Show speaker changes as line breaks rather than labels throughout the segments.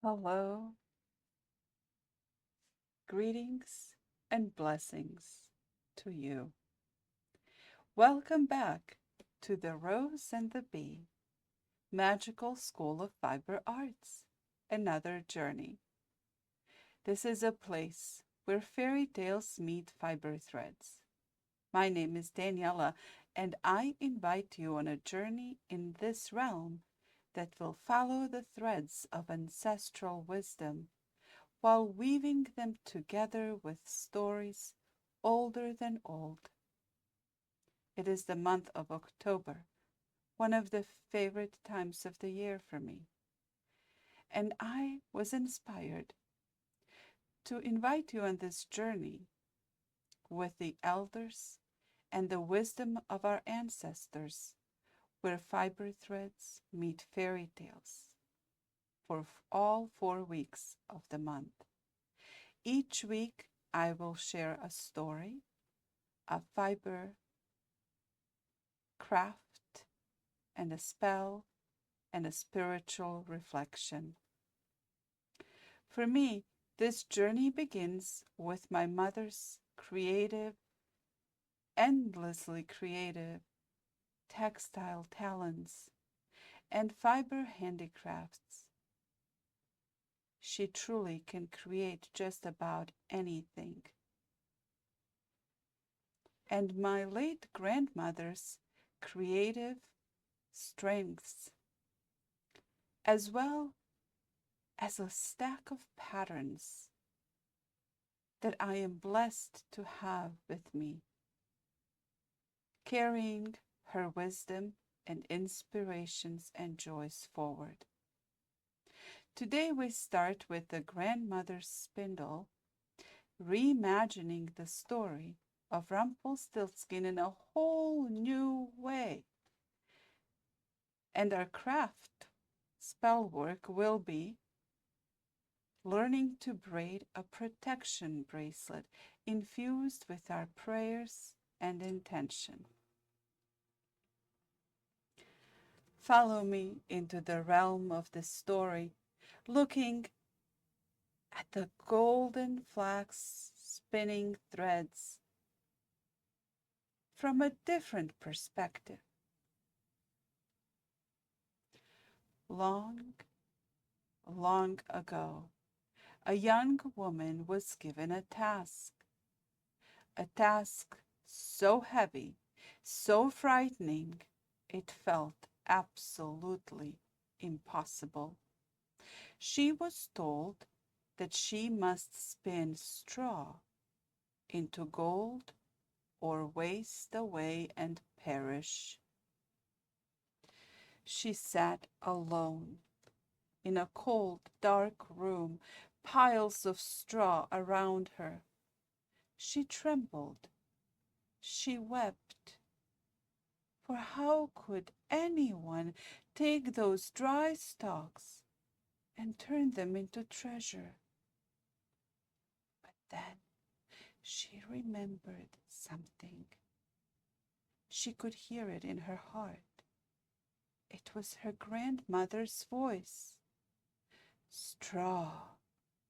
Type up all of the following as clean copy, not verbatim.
Hello, greetings and blessings to you. Welcome back to the Rose and the Bee Magical School of Fiber Arts, another journey. This is a place where fairy tales meet fiber threads. My name is Daniela, and I invite you on a journey in this realm that will follow the threads of ancestral wisdom while weaving them together with stories older than old. It is the month of October, one of the favorite times of the year for me, and I was inspired to invite you on this journey with the elders and the wisdom of our ancestors, where fiber threads meet fairy tales for all 4 weeks of the month. Each week, I will share a story, a fiber craft, and a spell, and a spiritual reflection. For me, this journey begins with my mother's creative, endlessly creative textile talents and fiber handicrafts. She truly can create just about anything. And my late grandmother's creative strengths, as well as a stack of patterns that I am blessed to have with me, carrying her wisdom and inspirations and joys forward. Today we start with the grandmother's spindle, reimagining the story of Rumpelstiltskin in a whole new way. And our craft spell work will be learning to braid a protection bracelet infused with our prayers and intention. Follow me into the realm of this story, looking at the golden flax spinning threads from a different perspective. Long, long ago, a young woman was given a task so heavy, so frightening, it felt absolutely impossible. She was told that she must spin straw into gold or waste away and perish. She sat alone in a cold, dark room, piles of straw around her. She trembled. She wept. For how could anyone take those dry stalks and turn them into treasure? But then she remembered something. She could hear it in her heart. It was her grandmother's voice. Straw,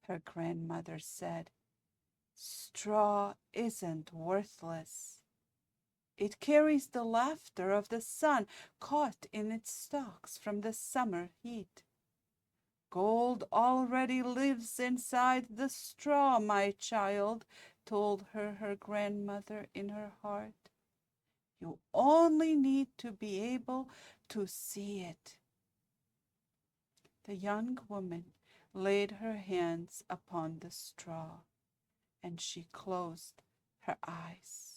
her grandmother said. Straw isn't worthless. It carries the laughter of the sun caught in its stalks from the summer heat. Gold already lives inside the straw, my child, told her her grandmother in her heart. You only need to be able to see it. The young woman laid her hands upon the straw, and she closed her eyes.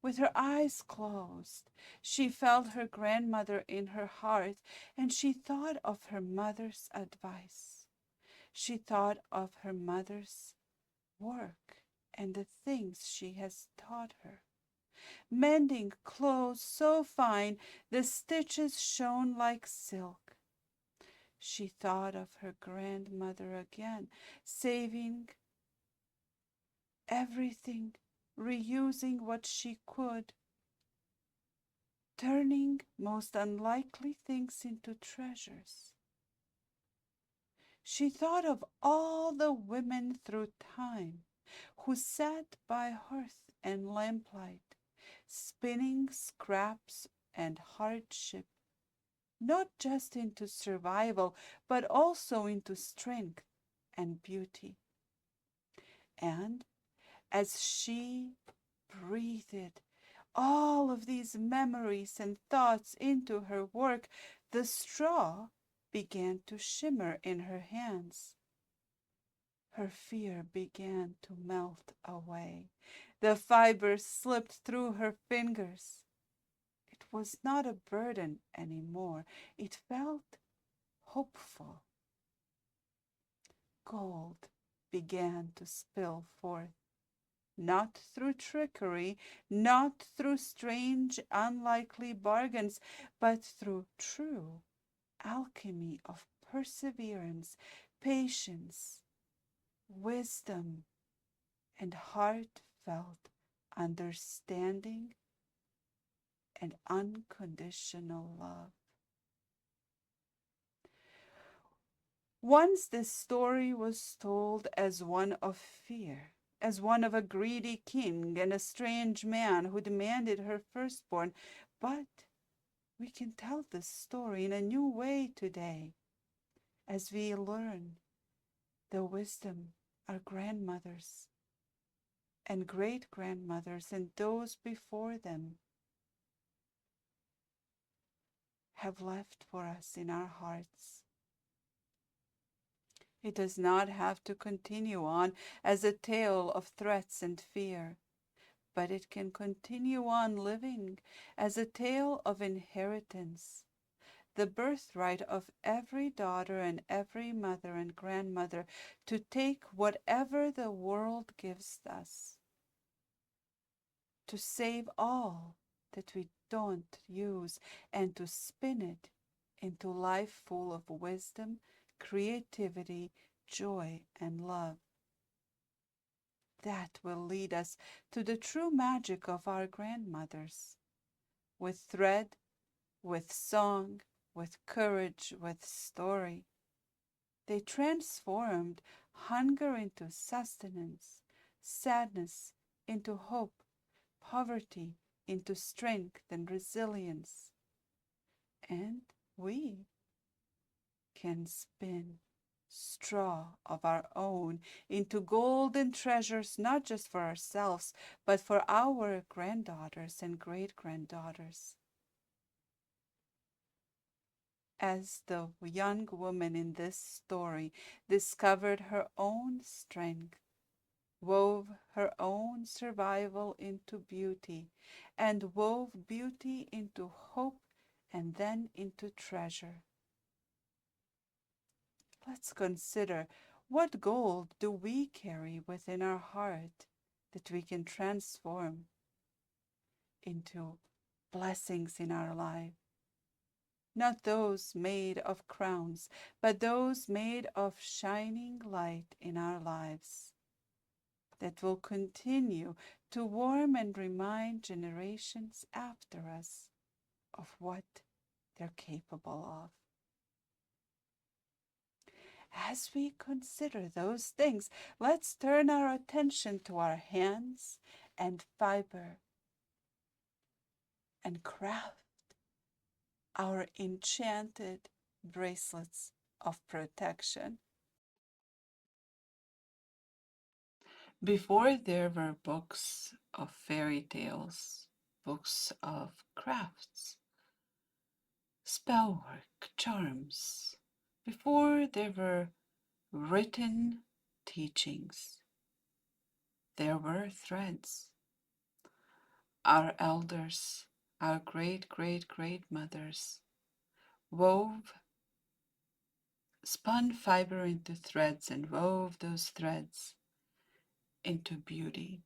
With her eyes closed, she felt her grandmother in her heart, and she thought of her mother's advice. She thought of her mother's work and the things she has taught her. Mending clothes so fine the stitches shone like silk. She thought of her grandmother again, saving everything, reusing what she could, turning most unlikely things into treasures. She thought of all the women through time who sat by hearth and lamplight, spinning scraps and hardship, not just into survival, but also into strength and beauty. And as she breathed all of these memories and thoughts into her work, the straw began to shimmer in her hands. Her fear began to melt away. The fibers slipped through her fingers. It was not a burden anymore. It felt hopeful. Gold began to spill forth, not through trickery, not through strange, unlikely bargains, but through true alchemy of perseverance, patience, wisdom, and heartfelt understanding and unconditional love. Once this story was told as one of fear, as one of a greedy king and a strange man who demanded her firstborn. But we can tell this story in a new way today as we learn the wisdom our grandmothers and great-grandmothers and those before them have left for us in our hearts. It does not have to continue on as a tale of threats and fear, but it can continue on living as a tale of inheritance, the birthright of every daughter and every mother and grandmother to take whatever the world gives us, to save all that we don't use, and to spin it into life full of wisdom, creativity, joy, and love. That will lead us to the true magic of our grandmothers. With thread, with song, with courage, with story, they transformed hunger into sustenance, sadness into hope, poverty into strength and resilience. And we can spin straw of our own into golden treasures, not just for ourselves, but for our granddaughters and great-granddaughters. As the young woman in this story discovered her own strength, wove her own survival into beauty, and wove beauty into hope and then into treasure. Let's consider, what gold do we carry within our heart that we can transform into blessings in our life? Not those made of crowns, but those made of shining light in our lives that will continue to warm and remind generations after us of what they're capable of. As we consider those things, let's turn our attention to our hands and fiber and craft our enchanted bracelets of protection. Before there were books of fairy tales, books of crafts, spellwork, charms, before there were written teachings, there were threads. Our elders, our great-great-great-mothers spun fiber into threads and wove those threads into beauty.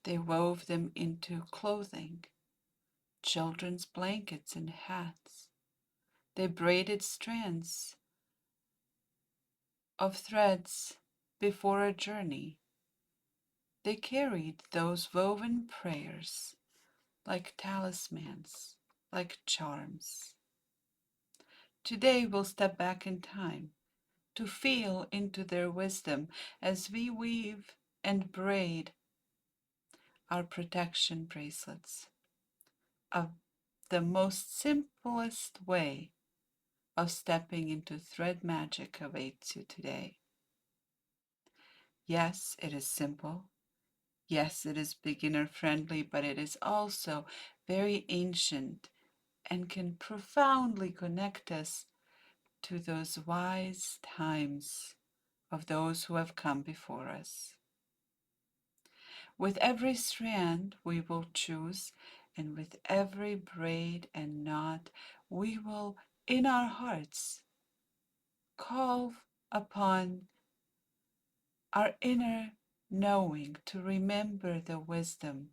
They wove them into clothing, children's blankets and hats. They braided strands of threads before a journey. They carried those woven prayers like talismans, like charms. Today we'll step back in time to feel into their wisdom as we weave and braid our protection bracelets. Of the most simplest way of stepping into thread magic awaits you today. Yes, it is simple. Yes, it is beginner friendly, but it is also very ancient and can profoundly connect us to those wise times of those who have come before us. With every strand we will choose, and with every braid and knot, we will, in our hearts, call upon our inner knowing to remember the wisdom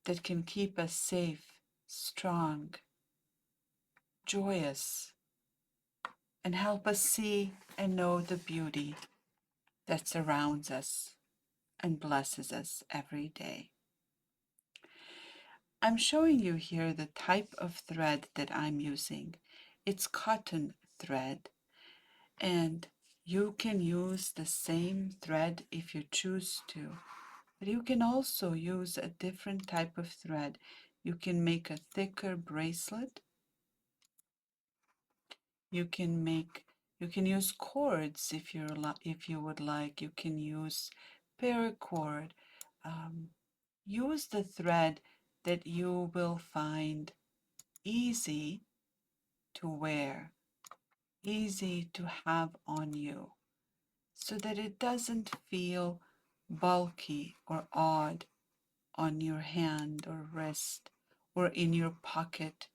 that can keep us safe, strong, joyous, and help us see and know the beauty that surrounds us and blesses us every day. I'm showing you here the type of thread that I'm using. It's cotton thread, and you can use the same thread if you choose to, but you can also use a different type of thread. You can make a thicker bracelet. You can use cords if you would like. You can use paracord. Um, Use the thread that you will find easy to wear, easy to have on you, so that it doesn't feel bulky or odd on your hand or wrist or in your pocket.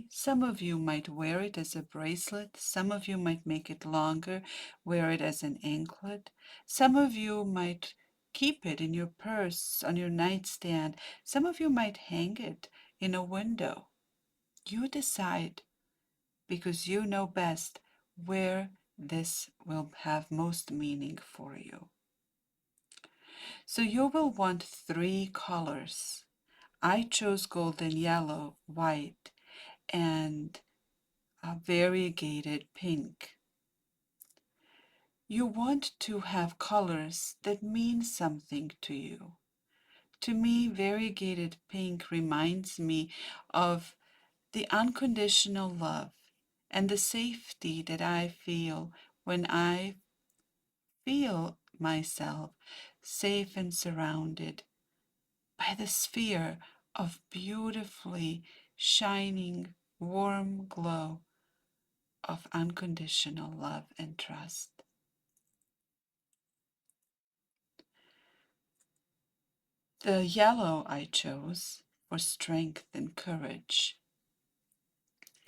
Some of you might wear it as a bracelet. Some of you might make it longer, wear it as an anklet. Some of you might keep it in your purse, on your nightstand. Some of you might hang it in a window. You decide, because you know best where this will have most meaning for you. So you will want 3 colors. I chose golden yellow, white, and a variegated pink. You want to have colors that mean something to you. To me, variegated pink reminds me of the unconditional love and the safety that I feel when I feel myself safe and surrounded by the sphere of beautifully shining, warm glow of unconditional love and trust. The yellow I chose for strength and courage,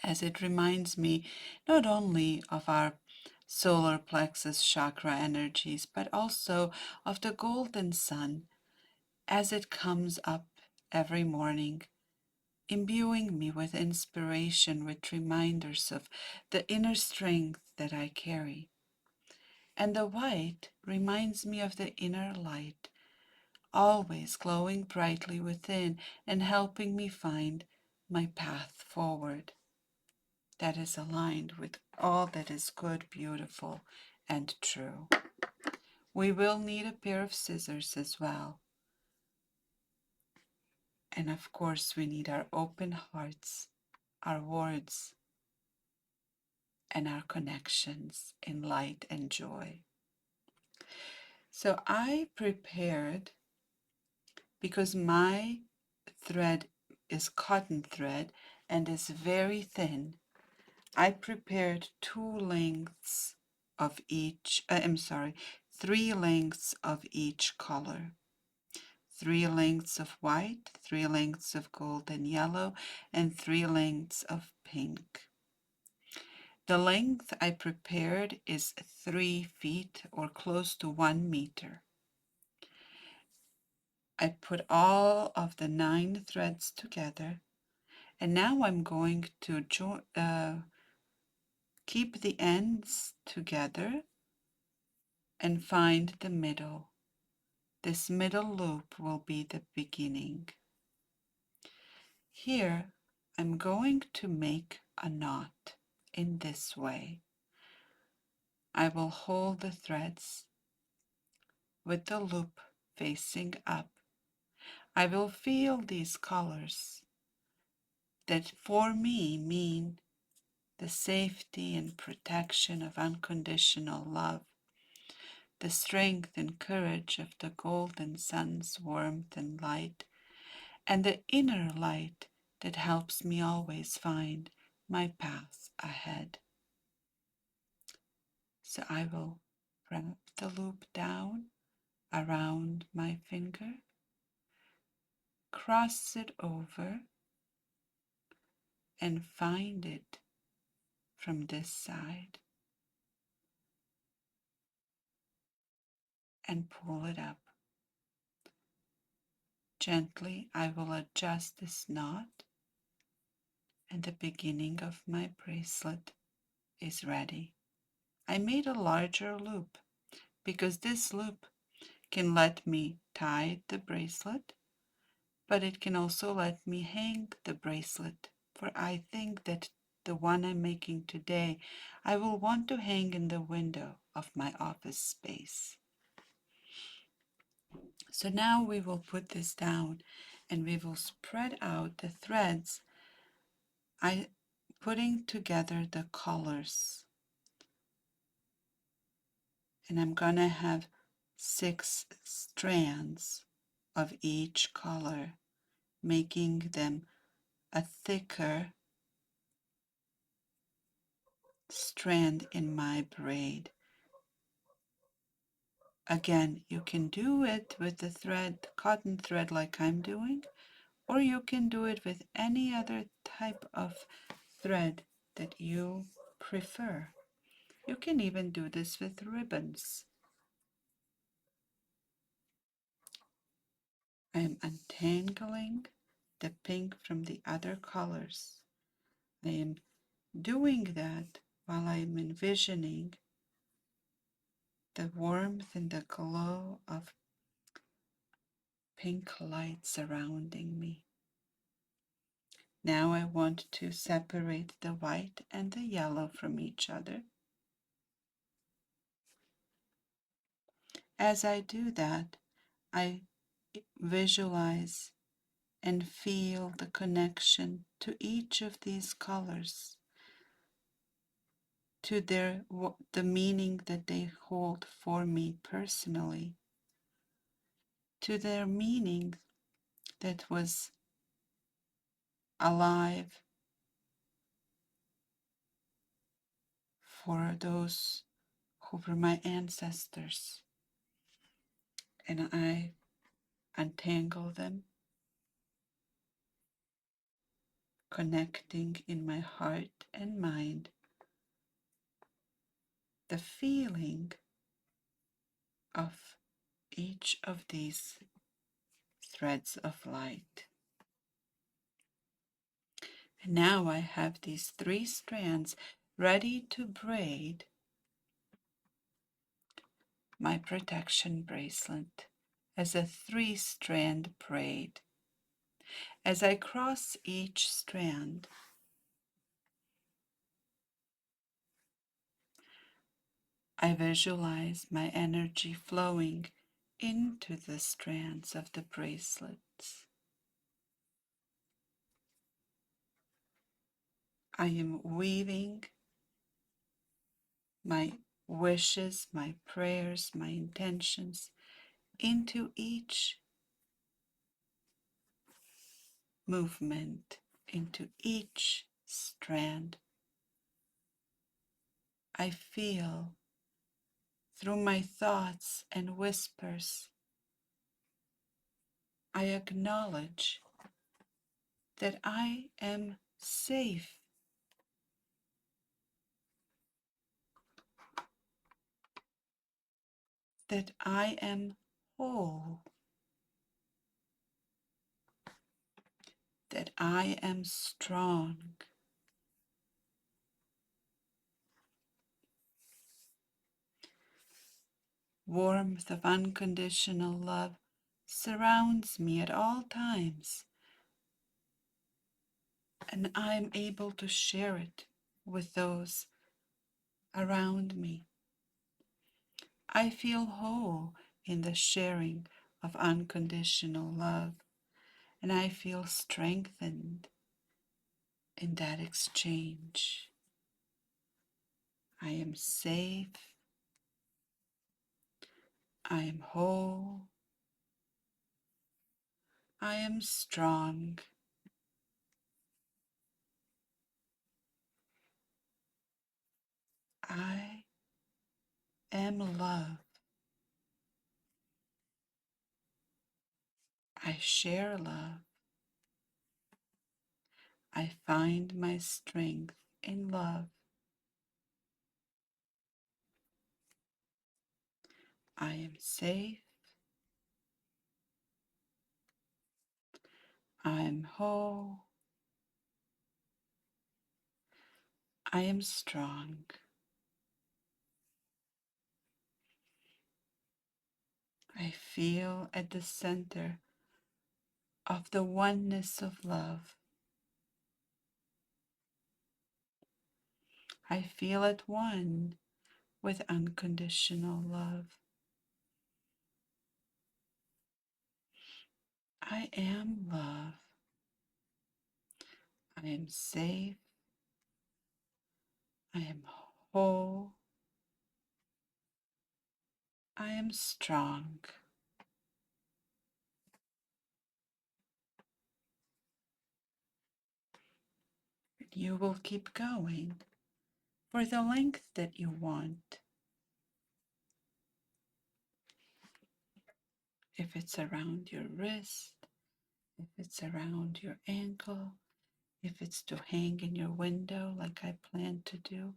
as it reminds me not only of our solar plexus chakra energies, but also of the golden sun as it comes up every morning, imbuing me with inspiration, with reminders of the inner strength that I carry. And the white reminds me of the inner light, always glowing brightly within and helping me find my path forward that is aligned with all that is good, beautiful, and true. We will need a pair of scissors as well. And of course, we need our open hearts, our words, and our connections in light and joy. So I prepared, because my thread is cotton thread and is very thin, I prepared 3 lengths of each color. 3 lengths of white, 3 lengths of golden yellow, and 3 lengths of pink. The length I prepared is 3 feet or close to 1 meter. I put all of the 9 threads together, and now I'm going to keep the ends together and find the middle. This middle loop will be the beginning. Here, I'm going to make a knot. in this way. I will hold the threads with the loop facing up. I will feel these colors that for me mean the safety and protection of unconditional love, the strength and courage of the golden sun's warmth and light, and the inner light that helps me always find my path ahead. So I will wrap the loop down around my finger, cross it over, and find it from this side and pull it up. Gently, I will adjust this knot, and the beginning of my bracelet is ready. I made a larger loop because this loop can let me tie the bracelet, but it can also let me hang the bracelet, for I think that the one I'm making today, I will want to hang in the window of my office space. So now we will put this down and we will spread out the threads. I putting together the colors, and I'm gonna have 6 strands of each color, making them a thicker strand in my braid. Again, you can do it with the thread, cotton thread like I'm doing, or you can do it with any other type of thread that you prefer. You can even do this with ribbons. I am untangling the pink from the other colors. I am doing that while I am envisioning the warmth and the glow of pink light surrounding me. Now I want to separate the white and the yellow from each other. As I do that, I visualize and feel the connection to each of these colors, to the meaning that they hold for me personally, to their meaning that was alive for those who were my ancestors. And I untangle them, connecting in my heart and mind the feeling of each of these threads of light. And now I have these 3 strands ready to braid my protection bracelet as a 3-strand braid. As I cross each strand, I visualize my energy flowing into the strands of the bracelets. I am weaving my wishes, my prayers, my intentions into each movement, into each strand. I feel through my thoughts and whispers. I acknowledge that I am safe, that I am whole, that I am strong. Warmth of unconditional love surrounds me at all times, and I am able to share it with those around me. I feel whole in the sharing of unconditional love, and I feel strengthened in that exchange. I am safe, I am whole, I am strong. I am love. I share love. I find my strength in love. I am safe. I am whole. I am strong. I feel at the center of the oneness of love. I feel at one with unconditional love. I am love. I am safe. I am whole. I am strong. You will keep going for the length that you want. If it's around your wrist, if it's around your ankle, if it's to hang in your window like I plan to do.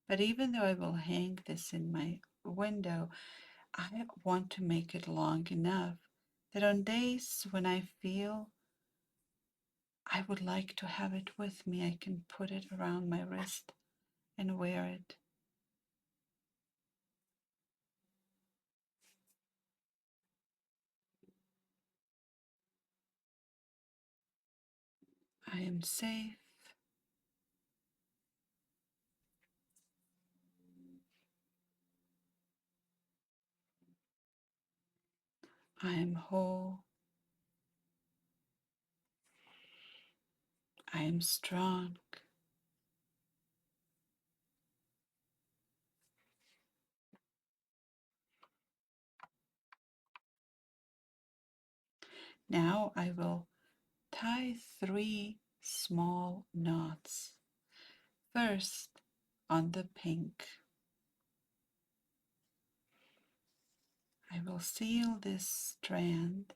But even though I will hang this in my window, I want to make it long enough that on days when I feel I would like to have it with me, I can put it around my wrist and wear it. I am safe. I am whole. I am strong. Now I will tie 3 small knots. First, on the pink. I will seal this strand,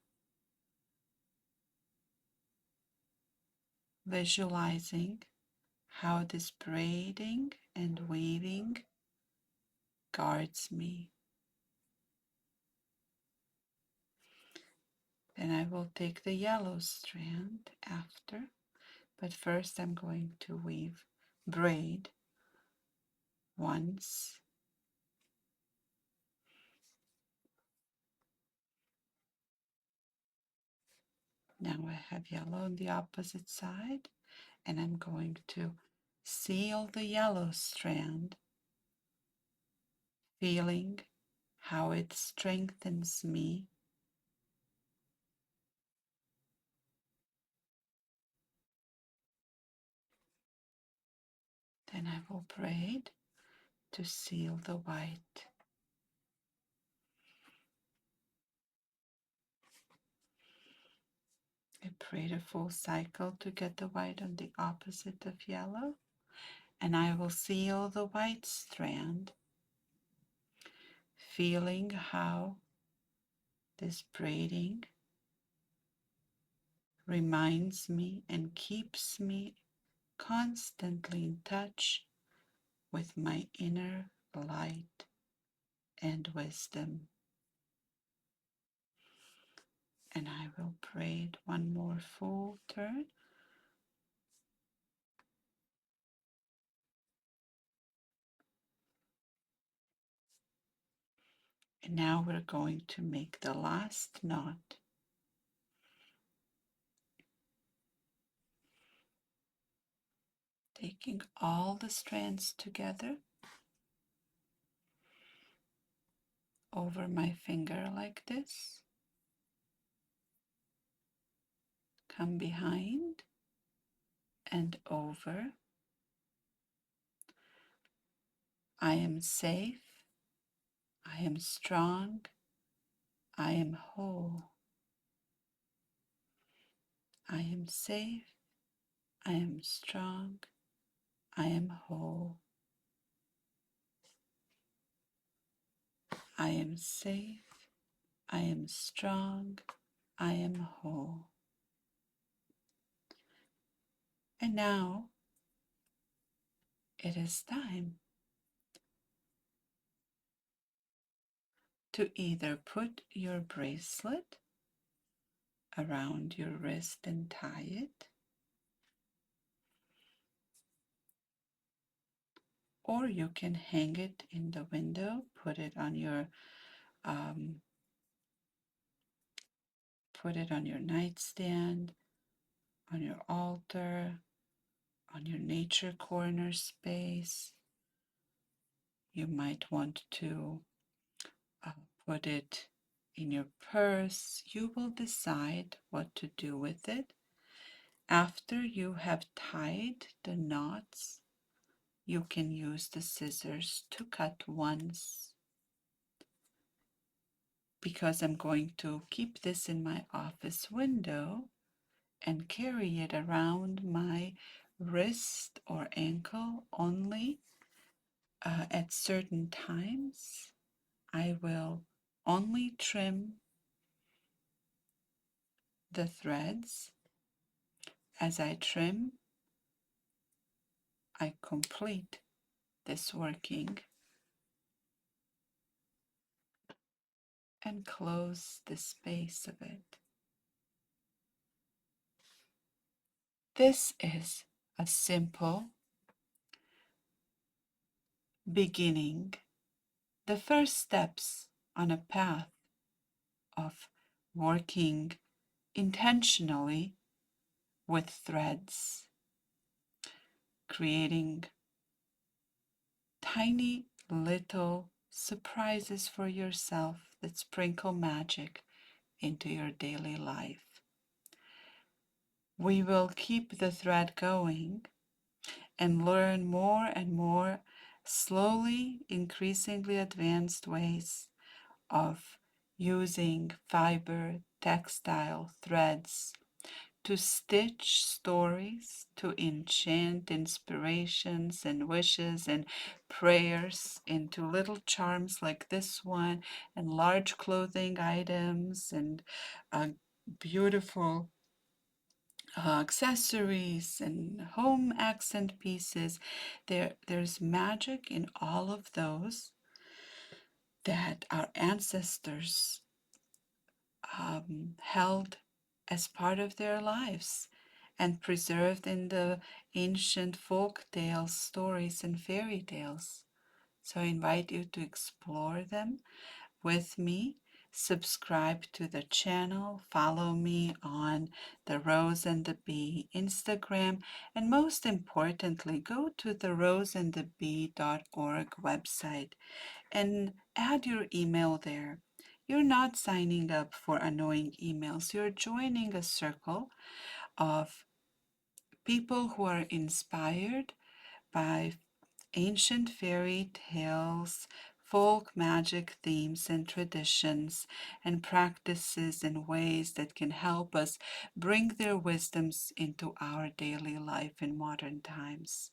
visualizing how this braiding and weaving guards me. Then I will take the yellow strand after, but first I'm going to weave braid once. Now I have yellow on the opposite side, and I'm going to seal the yellow strand, feeling how it strengthens me. Then I will braid to seal the white. I braid a full cycle to get the white on the opposite of yellow, and I will seal the white strand, feeling how this braiding reminds me and keeps me constantly in touch with my inner light and wisdom. And I will braid one more full turn. And now we're going to make the last knot. taking all the strands together over my finger like this. Come behind and over. I am safe. I am strong. I am whole. I am safe. I am strong. I am whole. I am safe. I am strong. I am whole. And now it is time to either put your bracelet around your wrist and tie it, or you can hang it in the window, put it on your nightstand, on your altar, on your nature corner space. You might want to uh, put it in your purse. You will decide what to do with it. After you have tied the knots, you can use the scissors to cut once. Because I'm going to keep this in my office window and carry it around my wrist or ankle only at certain times, I will only trim the threads. As I trim, I complete this working and close the space of it. This is a simple beginning, the first steps on a path of working intentionally with threads, creating tiny little surprises for yourself that sprinkle magic into your daily life. We will keep the thread going and learn more and more slowly, increasingly advanced ways of using fiber, textile, threads to stitch stories, to enchant inspirations and wishes and prayers into little charms like this one, and large clothing items and beautiful accessories and home accent pieces. There's magic in all of those that our ancestors held as part of their lives and preserved in the ancient folk tales, stories, and fairy tales. So I invite you to explore them with me. Subscribe to the channel, follow me on the Rose and the Bee Instagram, and most importantly, go to the roseandthebee.org website and add your email there. You're not signing up for annoying emails. You're joining a circle of people who are inspired by ancient fairy tales, folk magic themes and traditions, and practices and ways that can help us bring their wisdoms into our daily life in modern times.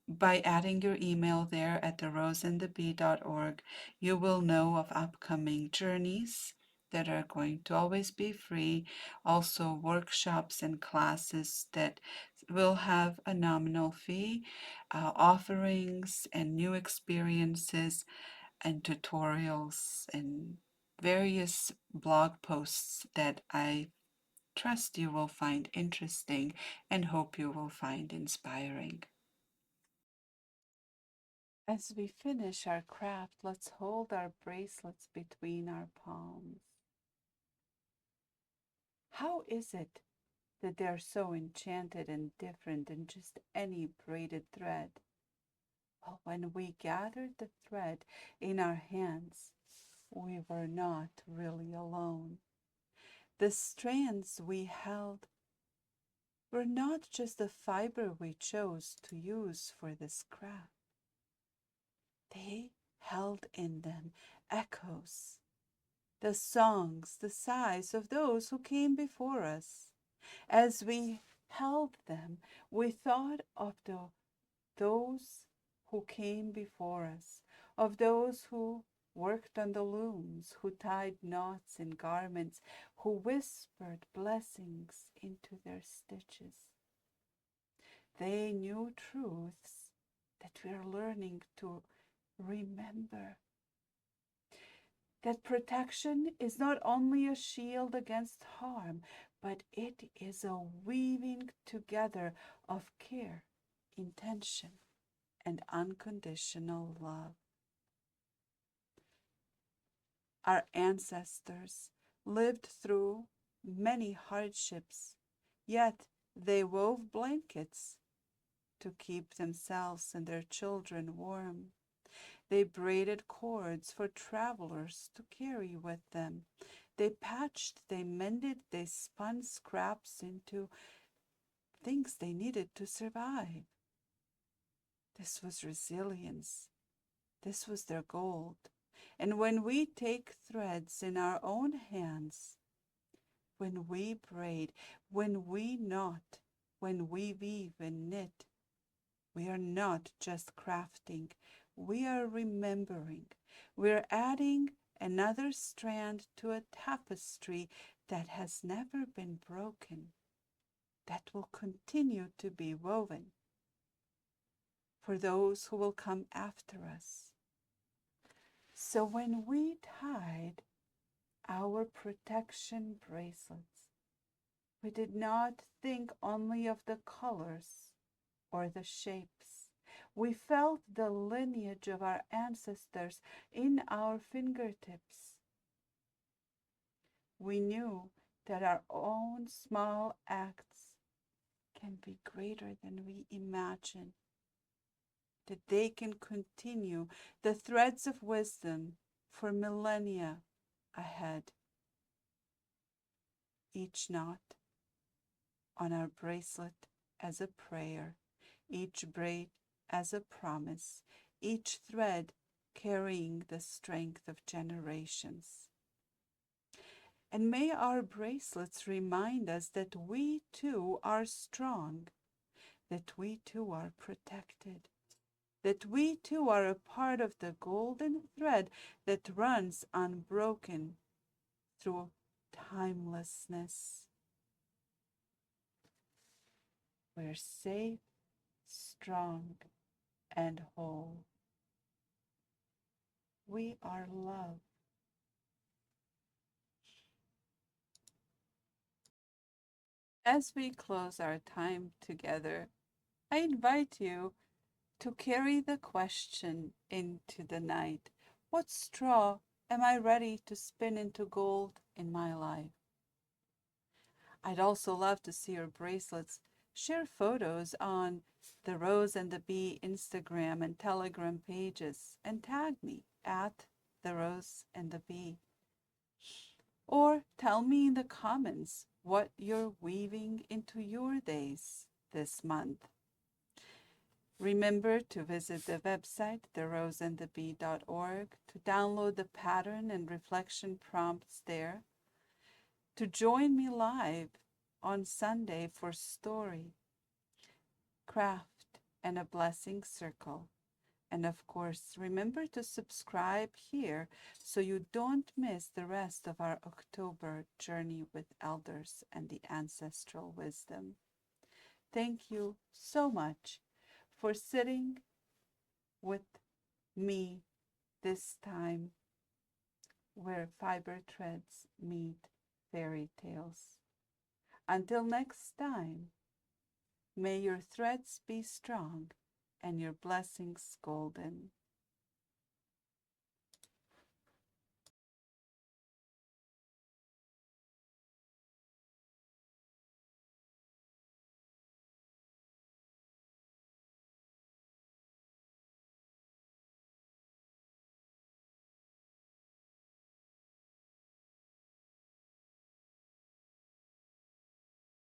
By adding your email there at theroseandthebee.org, you will know of upcoming journeys that are going to always be free, also workshops and classes that will have a nominal fee, offerings and new experiences and tutorials and various blog posts that I trust you will find interesting and hope you will find inspiring. As we finish our craft, let's hold our bracelets between our palms. How is it that they are so enchanted and different than just any braided thread. But when we gathered the thread in our hands, we were not really alone. The strands we held were not just the fiber we chose to use for this craft. They held in them echoes, the songs, the sighs of those who came before us. As we held them, we thought of those who came before us, of those who worked on the looms, who tied knots in garments, who whispered blessings into their stitches. They knew truths that we are learning to remember. That protection is not only a shield against harm, but it is a weaving together of care, intention, and unconditional love. Our ancestors lived through many hardships, yet they wove blankets to keep themselves and their children warm. They braided cords for travelers to carry with them. They patched, they mended, they spun scraps into things they needed to survive. This was resilience. This was their gold. And when we take threads in our own hands, when we braid, when we knot, when we weave and knit, we are not just crafting, we are remembering. We're adding another strand to a tapestry that has never been broken, that will continue to be woven for those who will come after us. So when we tied our protection bracelets, we did not think only of the colors or the shapes. We felt the lineage of our ancestors in our fingertips. We knew that our own small acts can be greater than we imagine, that they can continue the threads of wisdom for millennia ahead. Each knot on our bracelet as a prayer, each braid as a promise, each thread carrying the strength of generations. And may our bracelets remind us that we too are strong, that we too are protected, that we too are a part of the golden thread that runs unbroken through timelessness. We're safe, strong, and whole. We are love. As we close our time together, I invite you to carry the question into the night. What straw am I ready to spin into gold in my life? I'd also love to see your bracelets. Share photos on the Rose and the Bee Instagram and Telegram pages and tag me at the Rose and the Bee. Or tell me in the comments what you're weaving into your days this month. Remember to visit the website, theroseandthebee.org, to download the pattern and reflection prompts there, to join me live on Sunday for story, craft, and a blessing circle. And of course, remember to subscribe here so you don't miss the rest of our October journey with elders and the ancestral wisdom. Thank you so much for sitting with me this time where fiber threads meet fairy tales. Until next time, may your threads be strong and your blessings golden.